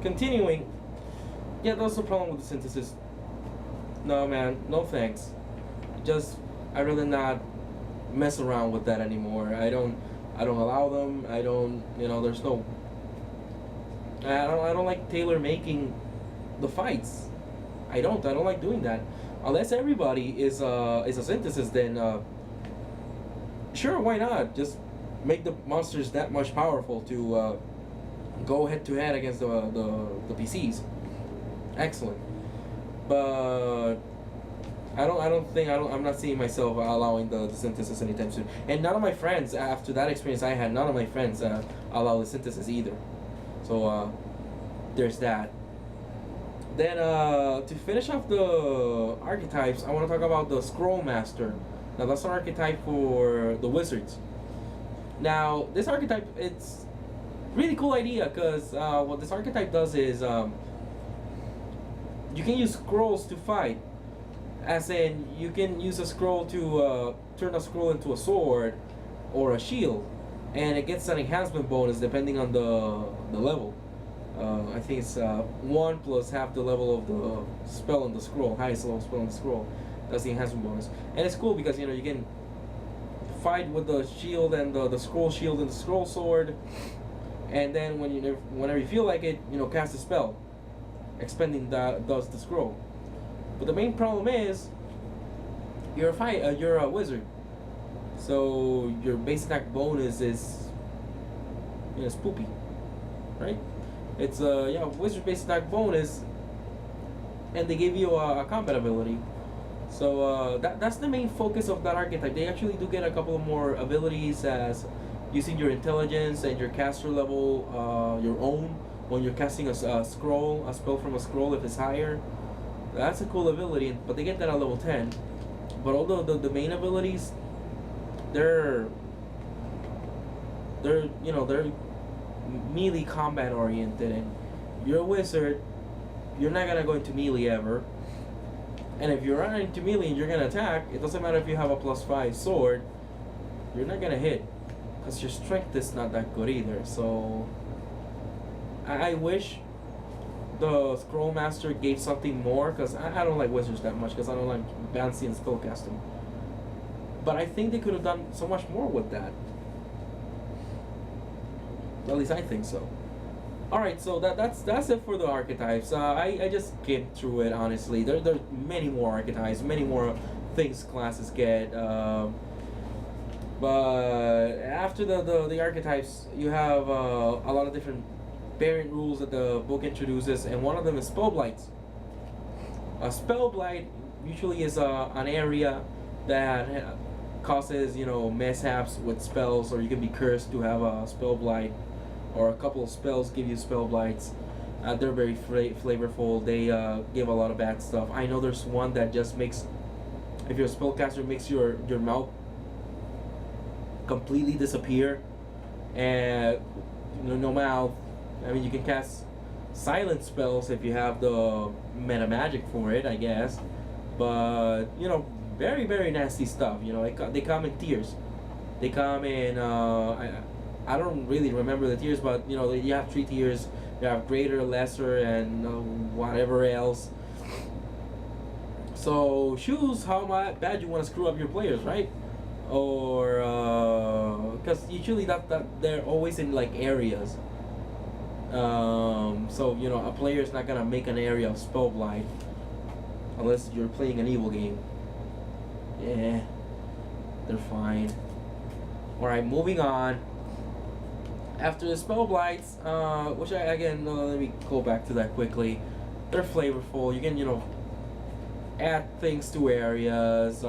continuing. Yeah, that's the problem with the synthesis. No, man, no thanks. Just I rather not mess around with that anymore. I don't allow them. I don't, there's no. I don't like tailor making the fights. I don't like doing that. Unless everybody is a synthesis, then sure, why not? Just make the monsters that much powerful to go head to head against the PCs. Excellent. But I'm not seeing myself allowing the synthesis anytime soon. And none of my friends, after that experience I had, none of my friends allow the synthesis either. So there's that. Then to finish off the archetypes, I want to talk about the Scroll Master. Now that's an archetype for the wizards. Now this archetype, it's really cool idea because what this archetype does is you can use scrolls to fight. As in, you can use a scroll to turn a scroll into a sword or a shield, and it gets an enhancement bonus depending on the level. I think it's 1 plus half the level of the spell on the scroll, highest level spell on the scroll. That's the enhancement bonus, and it's cool because you can fight with the shield and the scroll shield and the scroll sword, and then whenever you feel like it, cast a spell, expending does the scroll. But the main problem is you're a wizard, so your base attack bonus is spoopy, right? It's a wizard base attack bonus, and they give you a combat ability. So that's the main focus of that archetype. They actually do get a couple of more abilities as using your intelligence and your caster level, your own, when you're casting a scroll, a spell from a scroll if it's higher. That's a cool ability, but they get that at level 10. But although the main abilities, they're melee combat oriented, and you're a wizard, you're not gonna go into melee ever. And if you're not into melee and you're gonna attack, it doesn't matter if you have a +5 sword, you're not gonna hit, because your strength is not that good either. So I wish the Scroll Master gave something more, because I don't like wizards that much, because I don't like bouncy and spellcasting. But I think they could have done so much more with that. At least I think so. Alright, so that's it for the archetypes. I just skimmed through it, honestly. There's many more archetypes, many more things classes get. But after the archetypes, you have a lot of different variant rules that the book introduces, and one of them is spell blights. A spell blight usually is an area that causes mishaps with spells, or you can be cursed to have a spell blight, or a couple of spells give you spell blights. They're very flavorful. They give a lot of bad stuff. I know there's one that just makes, if you're a spellcaster, makes your mouth completely disappear, and no mouth. I mean, you can cast silent spells if you have the meta magic for it, I guess. But very, very nasty stuff. They come in tiers. They come in I don't really remember the tiers, but you have 3 tiers. You have greater, lesser, and whatever else. So choose how bad you want to screw up your players, right? Or because usually that they're always in like areas. So a player is not gonna make an area of spell blight unless you're playing an evil game. Yeah, they're fine. All right, moving on. After the spell blights, which let me go back to that quickly. They're flavorful. You can add things to areas.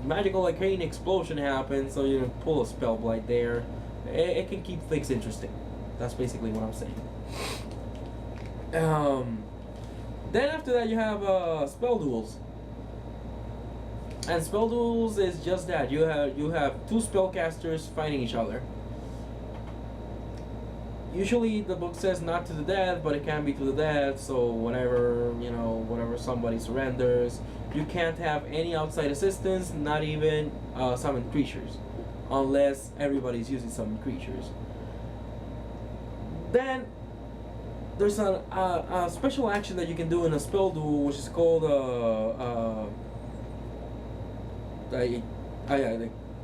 Magical arcane explosion happens, so you pull a spell blight there. It can keep things interesting. That's basically what I'm saying. Then after that you have spell duels. And spell duels is just that. You have 2 spellcasters fighting each other. Usually the book says not to the death, but it can be to the death, so whatever somebody surrenders. You can't have any outside assistance, not even summoned creatures, unless everybody's using summoned creatures. Then there's a special action that you can do in a spell duel, which is called the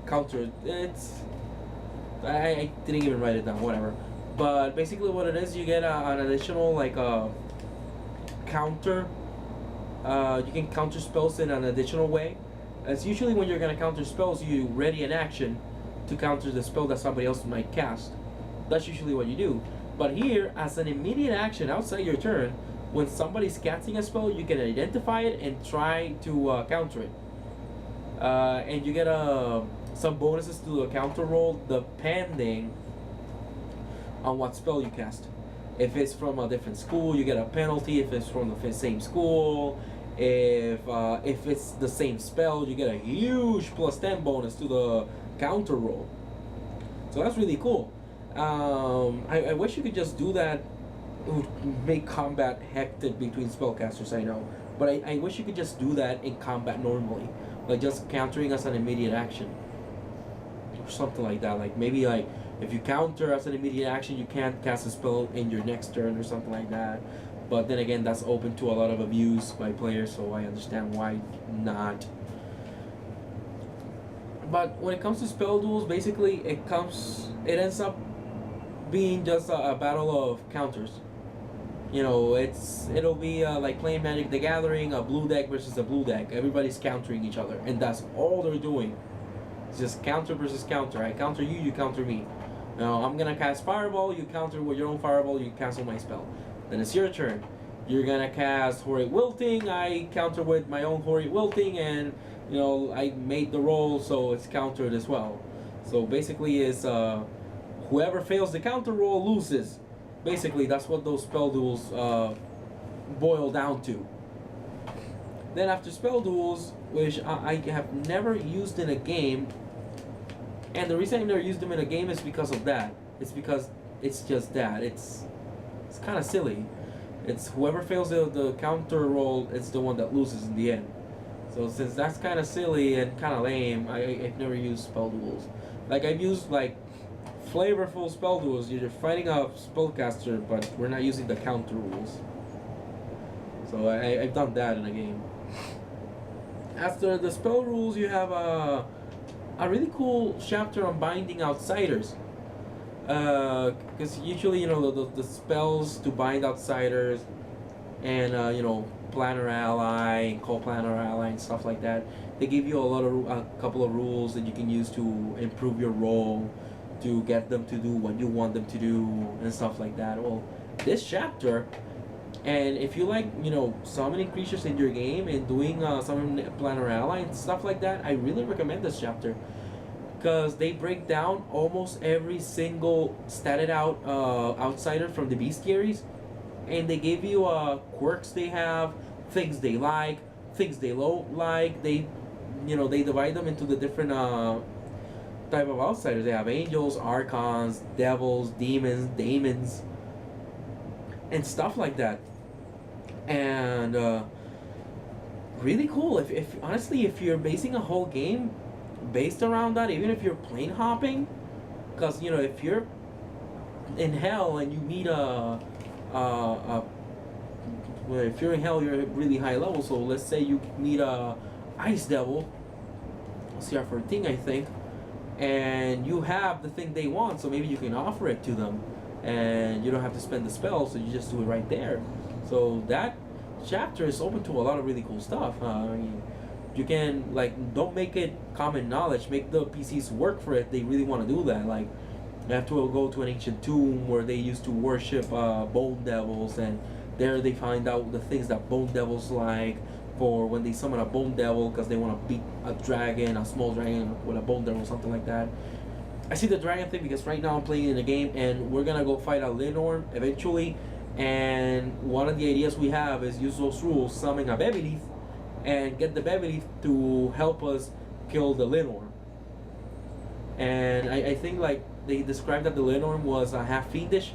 counter. I didn't even write it down. Whatever. But basically, what it is, you get an additional like counter. You can counter spells in an additional way. As usually when you're gonna counter spells, you ready an action to counter the spell that somebody else might cast. That's usually what you do. But here, as an immediate action outside your turn, when somebody's casting a spell, you can identify it and try to counter it. And you get some bonuses to the counter roll depending on what spell you cast. If it's from a different school, you get a penalty. If it's from the same school, if it's the same spell, you get a huge +10 bonus to the counter roll. So that's really cool. I wish you could just do that. It would make combat hectic between spellcasters, I know. But I wish you could just do that in combat normally. Like just countering as an immediate action. Or something like that. Like maybe like if you counter as an immediate action, you can't cast a spell in your next turn or something like that. But then again, that's open to a lot of abuse by players, so I understand why not. But when it comes to spell duels, basically it ends up being just a battle of counters. You know, it'll be like playing Magic the Gathering, a blue deck versus a blue deck. Everybody's countering each other, and that's all they're doing. It's just counter versus counter. I counter you, you counter me. Now I'm gonna cast Fireball, you counter with your own Fireball, you cancel my spell. Then it's your turn. You're gonna cast Horrid Wilting, I counter with my own Horrid Wilting, and you know, I made the roll, so it's countered as well. So basically it's whoever fails the counter roll loses. Basically, that's what those spell duels boil down to. Then after spell duels, which I have never used in a game, and the reason I never used them in a game is because of that. It's because it's just that. It's kind of silly. It's whoever fails the counter roll, it's the one that loses in the end. So since that's kind of silly and kind of lame, I've never used spell duels. Like I've used like flavorful spell duels. You're fighting a spellcaster, but we're not using the counter rules. So I've done that in a game. After the spell rules, you have a really cool chapter on binding outsiders. Because usually, you know, the spells to bind outsiders and, you know, Planner Ally, Call Planner Ally and stuff like that, they give you a couple of rules that you can use to improve your role, to get them to do what you want them to do and stuff like that. Well, this chapter, and if you like, you know, summoning creatures in your game and doing summon Planner Ally and stuff like that, I really recommend this chapter. Because they break down almost every single statted out outsider from the bestiaries, and they give you quirks they have, things they like, things they don't like. They divide them into the different type of outsiders. They have angels, archons, devils, demons, daemons, and stuff like that. And really cool. If honestly, if you're basing a whole game based around that, even if you're plane hopping, because you know, if you're in hell and you meet well, if you're in hell, you're at really high level. So let's say you meet a ice devil, CR14 I think, and you have the thing they want, so maybe you can offer it to them and you don't have to spend the spell, so you just do it right there. So that chapter is open to a lot of really cool stuff. You can, like, don't make it common knowledge, make the PCs work for it. They really want to do that. Like, you have to go to an ancient tomb where they used to worship bone devils, and there they find out the things that bone devils like for when they summon a bone devil, because they want to beat a dragon, a small dragon with a bone devil, something like that. I see the dragon thing because right now I'm playing in a game and we're gonna go fight a Linnorm eventually, and one of the ideas we have is use those rules, summon a Bebelith, and get the Bebelith to help us kill the Linnorm. And I think, like, they described that the Linnorm was half fiendish.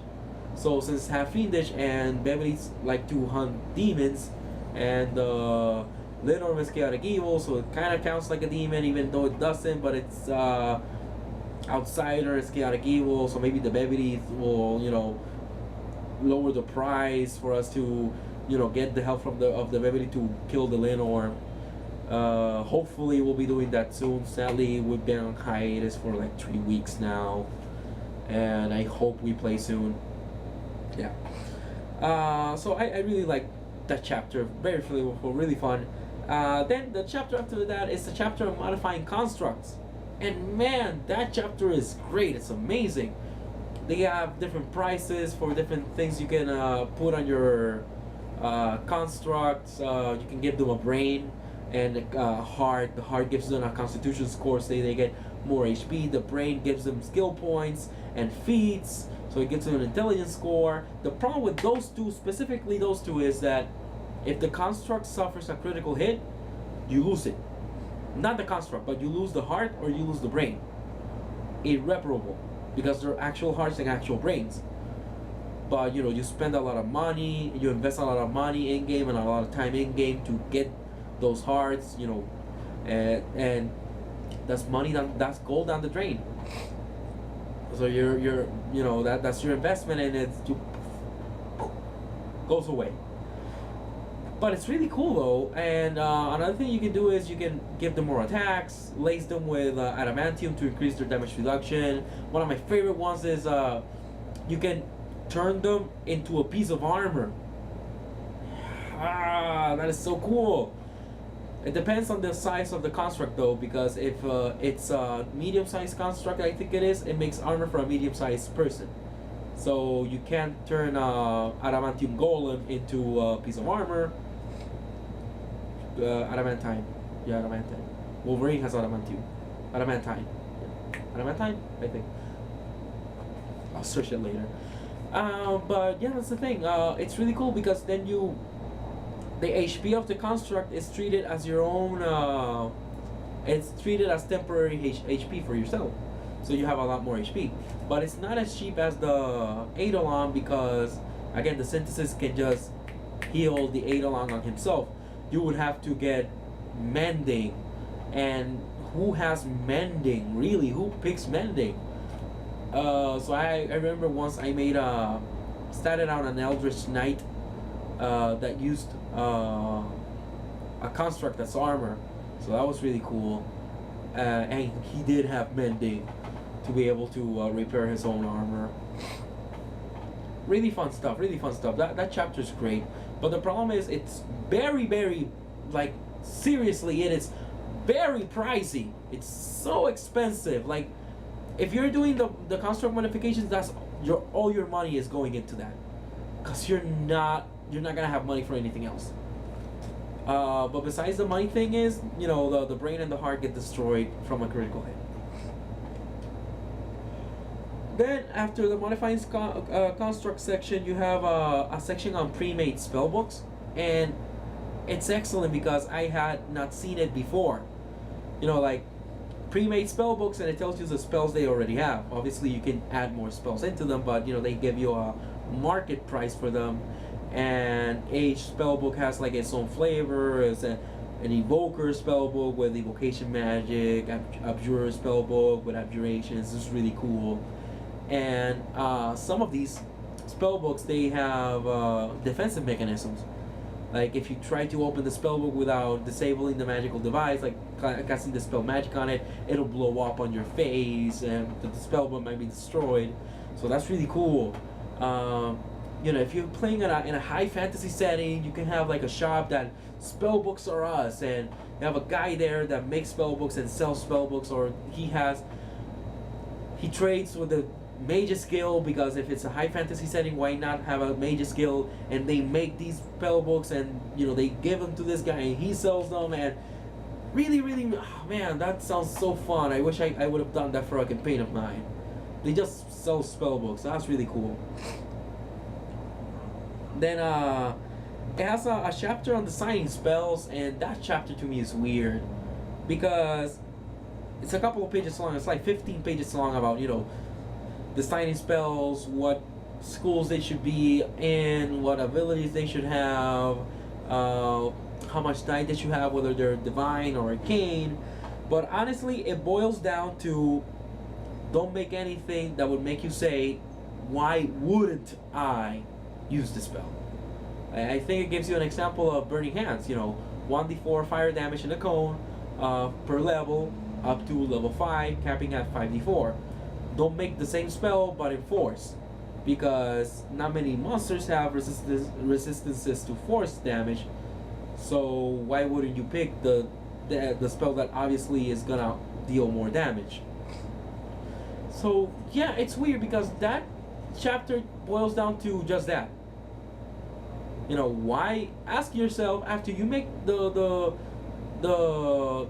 So since half fiendish and Bebeliths like to hunt demons, and Linnorm is chaotic evil, so it kind of counts like a demon even though it doesn't, but it's outsider is chaotic evil, so maybe the Bebelith will, you know, lower the price for us to, get the help from the ability to kill the Lenore. Hopefully we'll be doing that soon. Sadly, we've been on hiatus for like 3 weeks now, and I hope we play soon. Yeah. So I really like that chapter. Very flavorful, really fun. Then the chapter after that is the chapter of modifying constructs, and man, that chapter is great. It's amazing. They have different prices for different things you can put on your constructs. You can give them a brain and a heart. The heart gives them a constitution score, so they get more HP. The brain gives them skill points and feats, so it gives them an intelligence score. The problem with those two, specifically those two, is that if the construct suffers a critical hit, you lose it. Not the construct, but you lose the heart or you lose the brain. Irreparable, because they're actual hearts and actual brains. But you spend a lot of money, you invest a lot of money in game and a lot of time in game to get those hearts, and that's money, that's gold down the drain. So that's your investment, and it goes away. But it's really cool though, and another thing you can do is you can give them more attacks, lace them with adamantium to increase their damage reduction. One of my favorite ones is you can turn them into a piece of armor. That is so cool. It depends on the size of the construct though, because if it's a medium-sized construct, I think it makes armor for a medium-sized person. So you can't turn adamantium golem into a piece of armor. Adamantine. Yeah, adamantine. Wolverine has adamantium. Adamantine. Yeah. Adamantine? I think. I'll search it later. But yeah, that's the thing. It's really cool because then the HP of the construct is treated as your own. It's treated as temporary HP for yourself. So you have a lot more HP. But it's not as cheap as the Eidolon because, again, the synthesis can just heal the Eidolon on himself. You would have to get mending, and who has mending? Really, who picks mending? So I remember once I started out an Eldritch Knight that used a construct that's armor, so that was really cool. And he did have mending to be able to repair his own armor. Really fun stuff. Really fun stuff. That chapter's great. But the problem is, it's very, very, like, seriously, it is very pricey. It's so expensive. Like, if you're doing the construct modifications, that's all your money is going into that, because you're not gonna have money for anything else. But besides the money thing is, the brain and the heart get destroyed from a critical hit. Then after the modifying construct section, you have a section on pre-made spellbooks, and it's excellent because I had not seen it before. Like pre-made spellbooks, and it tells you the spells they already have. Obviously, you can add more spells into them, but they give you a market price for them. And each spellbook has like its own flavor. It's an evoker spellbook with evocation magic, abjurer spellbook with abjurations. This is really cool. And some of these spellbooks, they have defensive mechanisms. Like if you try to open the spellbook without disabling the magical device, like casting the spell magic on it, it'll blow up on your face, and the spellbook might be destroyed. So that's really cool. If you're playing in a high fantasy setting, you can have like a shop that spellbooks are us, and you have a guy there that makes spellbooks and sells spellbooks, or he trades with the Mage's Guild, because if it's a high fantasy setting, why not have a Mage's Guild, and they make these spellbooks, and they give them to this guy and he sells them, and really, really, oh man, that sounds so fun. I wish I would have done that for a campaign of mine. They just sell spellbooks. That's really cool. Then it has a chapter on designing spells, and that chapter to me is weird because it's a couple of pages long. It's like 15 pages long about designing spells, what schools they should be in, what abilities they should have, how much die they should have, whether they're divine or arcane. But honestly, it boils down to, don't make anything that would make you say, why wouldn't I? use the spell. I think it gives you an example of Burning Hands. 1d4 fire damage in a cone per level up to level 5, capping at 5d4. Don't make the same spell but in force, because not many monsters have resistances to force damage. So why wouldn't you pick the spell that obviously is gonna deal more damage? So yeah, it's weird because that chapter boils down to just that. Why? Ask yourself after you make the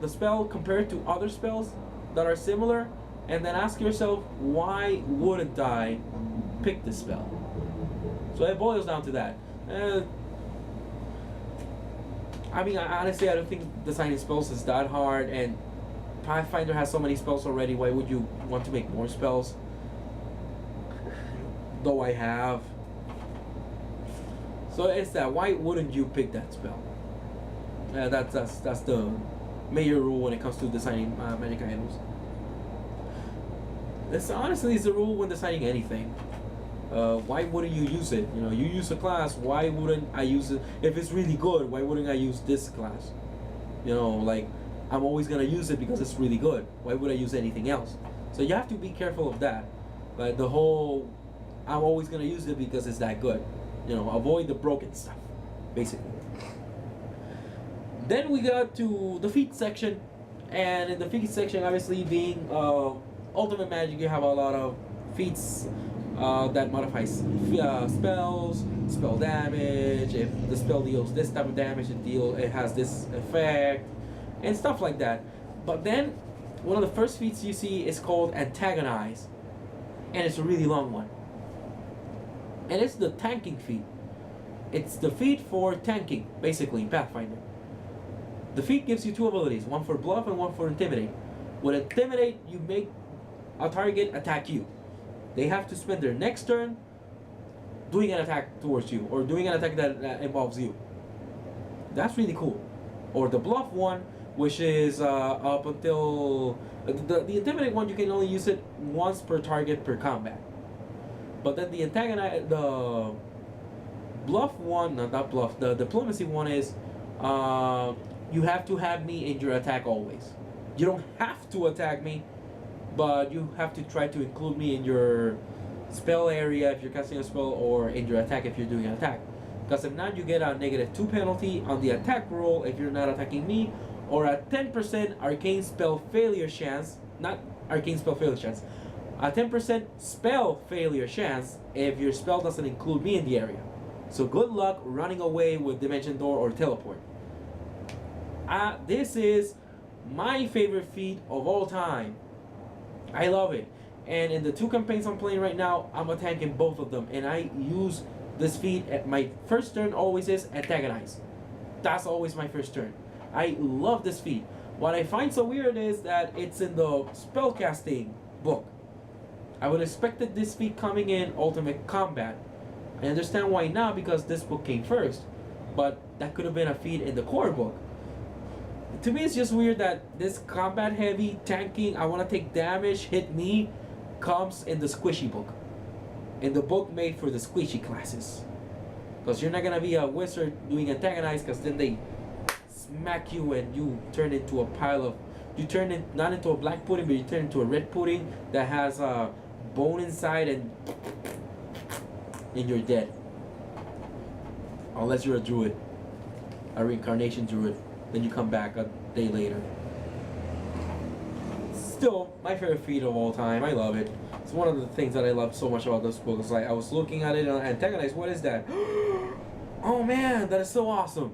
spell compared to other spells that are similar, and then ask yourself, why wouldn't I pick this spell? So it boils down to that. Honestly, I don't think designing spells is that hard, and Pathfinder has so many spells already. Why would you want to make more spells? Though I have. So it's that. Why wouldn't you pick that spell? That's the major rule when it comes to designing magic items. This honestly is the rule when deciding anything. Why wouldn't you use it? You use a class. Why wouldn't I use it? If it's really good, why wouldn't I use this class? I'm always gonna use it because it's really good. Why would I use anything else? So you have to be careful of that. Like the whole, I'm always gonna use it because it's that good. Avoid the broken stuff, basically. Then we got to the feat section, and in the feat section, obviously being ultimate magic, you have a lot of feats that modifies spells, spell damage. If the spell deals this type of damage, it has this effect, and stuff like that. But then one of the first feats you see is called Antagonize, and it's a really long one. And it's the tanking feat. It's the feat for tanking, basically, in Pathfinder. The feat gives you two abilities, one for bluff and one for intimidate. With intimidate, you make a target attack you. They have to spend their next turn doing an attack towards you, or doing an attack that involves you. That's really cool. Or the bluff one, which is up until the intimidate one, you can only use it once per target per combat. But then the bluff one, not bluff, the diplomacy one is you have to have me in your attack always. You don't have to attack me, but you have to try to include me in your spell area if you're casting a spell, or in your attack if you're doing an attack. Because if not, you get a -2 penalty on the attack roll if you're not attacking me, or a 10% arcane spell failure chance, not arcane spell failure chance, a 10% spell failure chance if your spell doesn't include me in the area. So good luck running away with Dimension Door or Teleport. This is my favorite feat of all time. I love it. And in the 2 campaigns I'm playing right now, I'm attacking both of them. And I use this feat at my first turn always is Antagonize. That's always my first turn. I love this feat. What I find so weird is that it's in the spellcasting book. I would expected this feat coming in Ultimate Combat. I understand why not, because this book came first. But that could have been a feat in the core book. To me, it's just weird that this combat heavy, tanking, I want to take damage, hit me, comes in the squishy book. In the book made for the squishy classes. Because you're not going to be a wizard doing Antagonize, because then they smack you and you turn into a pile of... You turn it not into a black pudding, but you turn into a red pudding that has a bone inside, and you're dead. Unless you're a druid. A reincarnation druid. Then you come back a day later. Still, my favorite feat of all time. I love it. It's one of the things that I love so much about this book. It's like, I was looking at it and Antagonize, what is that? Oh man, that is so awesome.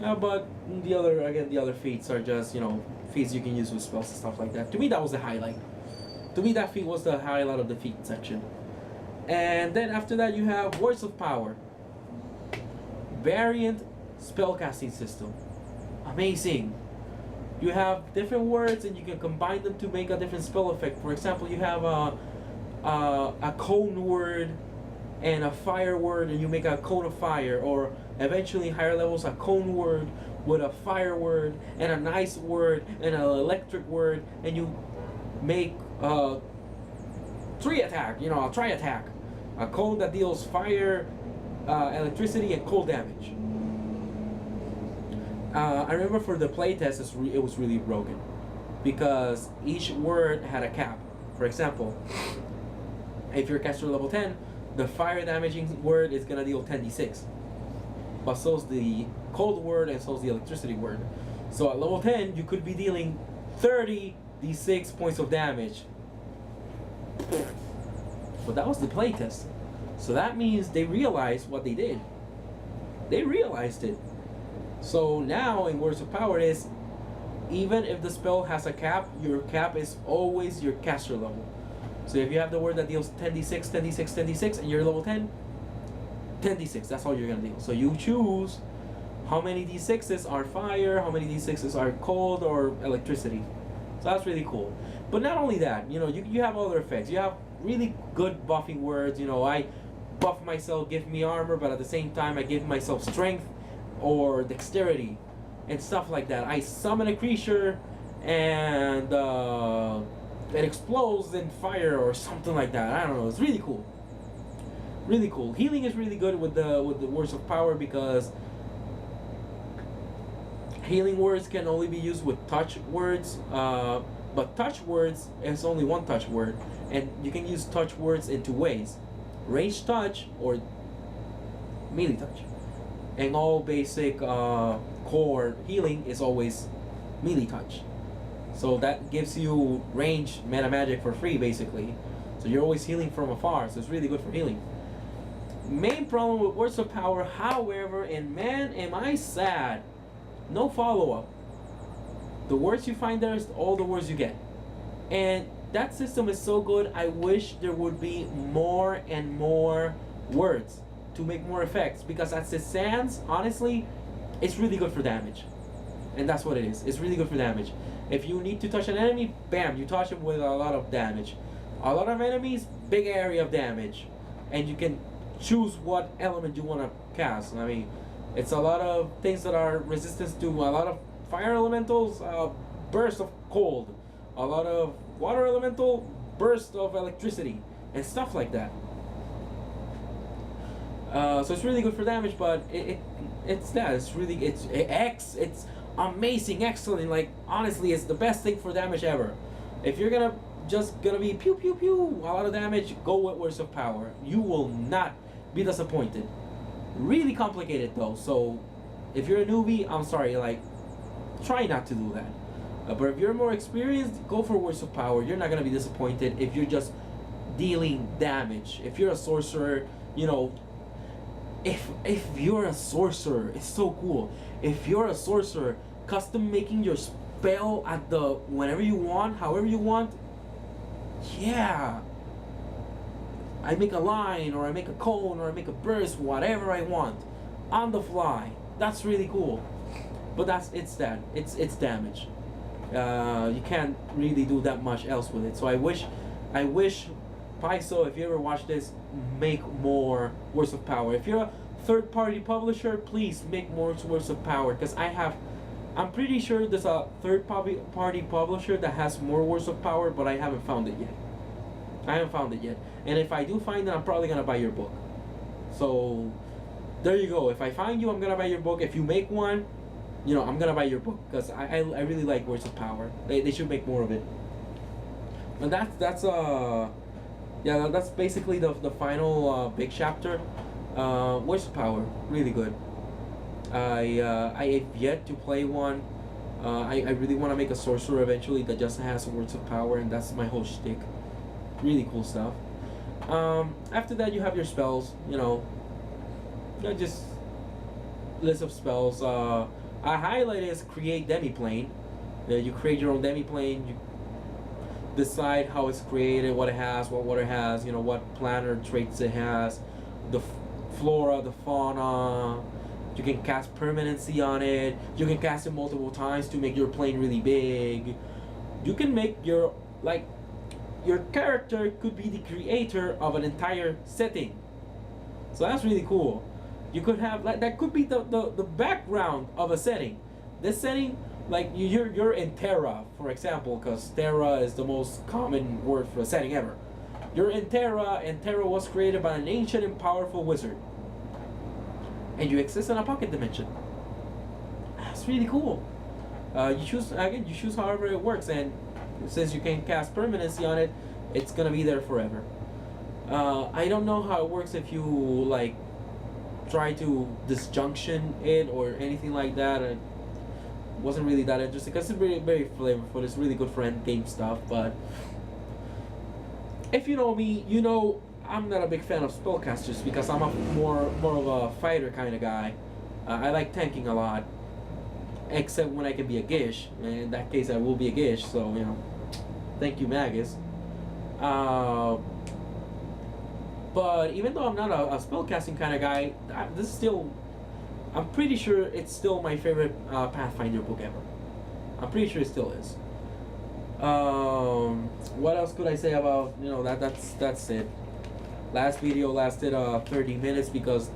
But the other feats are just, feats you can use with spells and stuff like that. To me, that was the highlight. To me, that feat was the highlight of the feat section. And then after that, you have Words of Power. Variant spellcasting system. Amazing. You have different words and you can combine them to make a different spell effect. For example, you have a cone word and a fire word, and you make a cone of fire, or eventually higher levels a cone word with a fire word and an ice word and an electric word, and you make a tri-attack. A cone that deals fire, electricity, and cold damage. I remember for the playtest, it was really broken because each word had a cap. For example, if you're caster level 10, the fire damaging word is gonna deal 10d6, but so's the cold word and so's the electricity word. So at level 10, you could be dealing 30d6 points of damage. But that was the playtest. So that means they realized what they did. They realized it. So now in Words of Power is, even if the spell has a cap, your cap is always your caster level. So if you have the word that deals 10d6, 10d6, 10d6, and you're level 10, 10d6, that's all you're gonna deal. So you choose how many d6s are fire, how many d6s are cold or electricity. So that's really cool. But not only that, you have other effects. You have really good buffing words. I buff myself, give me armor, but at the same time I give myself strength or dexterity and stuff like that. I summon a creature and it explodes in fire or something like that. I don't know. It's really cool. Really cool. Healing is really good with the Words of Power because healing words can only be used with touch words, but touch words is only one touch word, and you can use touch words in two ways: range touch or melee touch. And all basic core healing is always melee touch. So that gives you range mana magic for free, basically. So you're always healing from afar, so it's really good for healing. Main problem with Words of Power, however, and man, am I sad, no follow-up. The words you find there is all the words you get. And that system is so good, I wish there would be more and more words to make more effects, because as it stands, honestly, it's really good for damage. And that's what it is. It's really good for damage. If you need to touch an enemy, bam, you touch him with a lot of damage. A lot of enemies, big area of damage. And you can choose what element you want to cast. I mean, it's a lot of things that are resistance to a lot of fire elementals, burst of cold. A lot of water elemental, burst of electricity. And stuff like that. So it's really good for damage, but it's amazing, excellent. Like, honestly, it's the best thing for damage ever. If you're gonna be pew pew pew, a lot of damage, go with Words of Power. You will not be disappointed. Really complicated though, so if you're a newbie, I'm sorry, like, try not to do that. But if you're more experienced, go for Words of Power. You're not gonna be disappointed if you're just dealing damage. If you're a sorcerer, if you're a sorcerer, it's so cool. If you're a sorcerer, custom making your spell at the whenever you want, however you want, yeah. I make a line, or I make a cone, or I make a burst, whatever I want, on the fly. That's really cool. But it's damage. You can't really do that much else with it. So I wish Paizo, if you ever watch this, make more Words of Power. If you're a third-party publisher, please make more Words of Power, because I'm pretty sure there's a third-party publisher that has more Words of Power, but I haven't found it yet. And if I do find it, I'm probably gonna buy your book. So there you go. If I find you, I'm gonna buy your book. If you make one, I'm gonna buy your book, because I really like Words of Power. They should make more of it. And that's basically the final big chapter. Words of Power, really good. I have yet to play one. I really want to make a sorcerer eventually that just has Words of Power, and that's my whole shtick. Really cool stuff. After that, you have your spells. Just list of spells. I highlighted is create demiplane. You create your own demiplane. You decide how it's created, what it has, what water has, what plant or traits it has, the flora, the fauna. You can cast permanency on it. You can cast it multiple times to make your plane really big. You can make your character could be the creator of an entire setting. So that's really cool. You could have that could be the background of a setting. This setting, you're in Terra, for example, because Terra is the most common word for a setting ever. You're in Terra, and Terra was created by an ancient and powerful wizard. And you exist in a pocket dimension. That's really cool. You choose however it works, and since you can cast permanency on it, it's gonna be there forever. I don't know how it works if you like try to disjunction it or anything like that. I wasn't really that interested because it's very, very flavorful. It's really good for end game stuff. But if you know me, you know I'm not a big fan of spellcasters because I'm a more of a fighter kind of guy. I like tanking a lot, except when I can be a Gish. In that case, I will be a Gish. So you know, thank you, Magus. But even though I'm not a spellcasting kind of guy, this is still, I'm pretty sure it's still my favorite Pathfinder book ever. I'm pretty sure it still is. What else could I say about, you know, that's it. Last video lasted 30 minutes because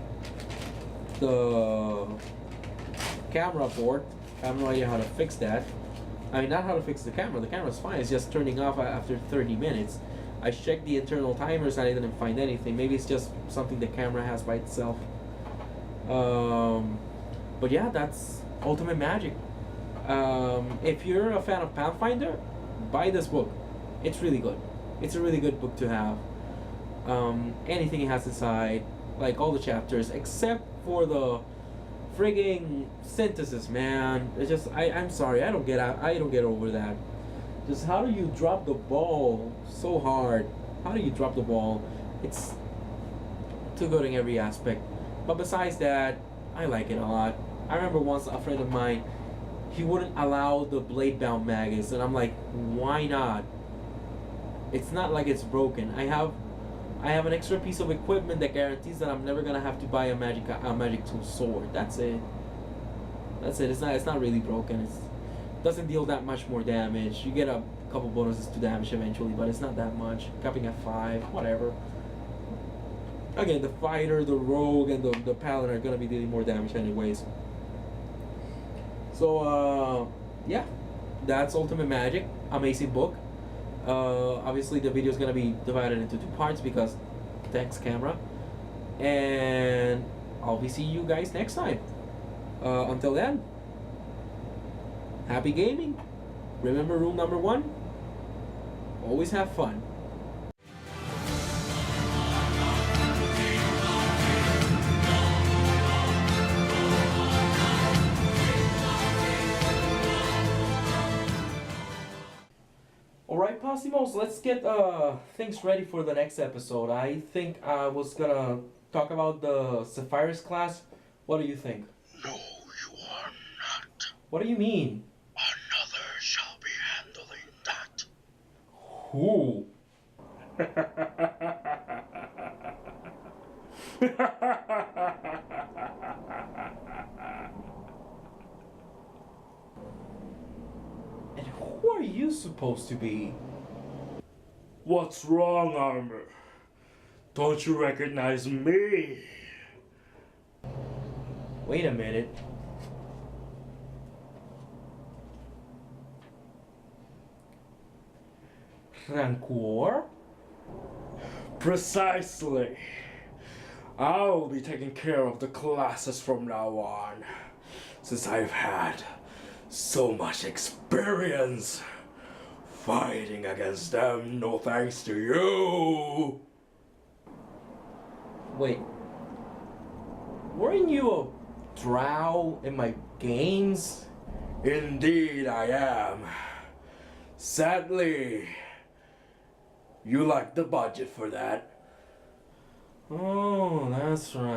the camera board, I have no idea how to fix that. I mean, not how to fix the camera's fine, it's just turning off after 30 minutes. I checked the internal timers and I didn't find anything. Maybe it's just something the camera has by itself. But yeah, that's Ultimate Magic. If you're a fan of Pathfinder, buy this book. It's really good. It's a really good book to have. Anything it has inside, like all the chapters, except for the frigging synthesis, man. It's just I'm sorry, I don't get over that. Just how do you drop the ball so hard? How do you drop the ball? It's too good in every aspect. But besides that, I like it a lot. I remember once a friend of mine, he wouldn't allow the blade bound Magus, and I'm like, why not? It's not like it's broken. I have an extra piece of equipment that guarantees that I'm never gonna have to buy a magic tool sword. That's it. It's not really broken. It doesn't deal that much more damage. You get a couple bonuses to damage eventually, but it's not that much. Capping at 5, whatever. Again, the fighter, the rogue, and the paladin are gonna be dealing more damage anyways. So yeah, that's Ultimate Magic. Amazing book. Obviously the video is gonna be divided into 2 parts because thanks camera, and I'll be seeing you guys next time. Until then, happy gaming. Remember rule number 1, always have fun. Alright, Possimos, let's get things ready for the next episode. I think I was gonna talk about the Zephyrus class. What do you think? No, you are not. What do you mean? Another shall be handling that. Who? And who are you supposed to be? What's wrong, A.R.M.R? Don't you recognize me? Wait a minute. Rancor? Precisely. I'll be taking care of the classes from now on, since I've had so much experience fighting against them, no thanks to you. Wait. Weren't you a drow in my games? Indeed I am. Sadly, you lack the budget for that. Oh, that's right.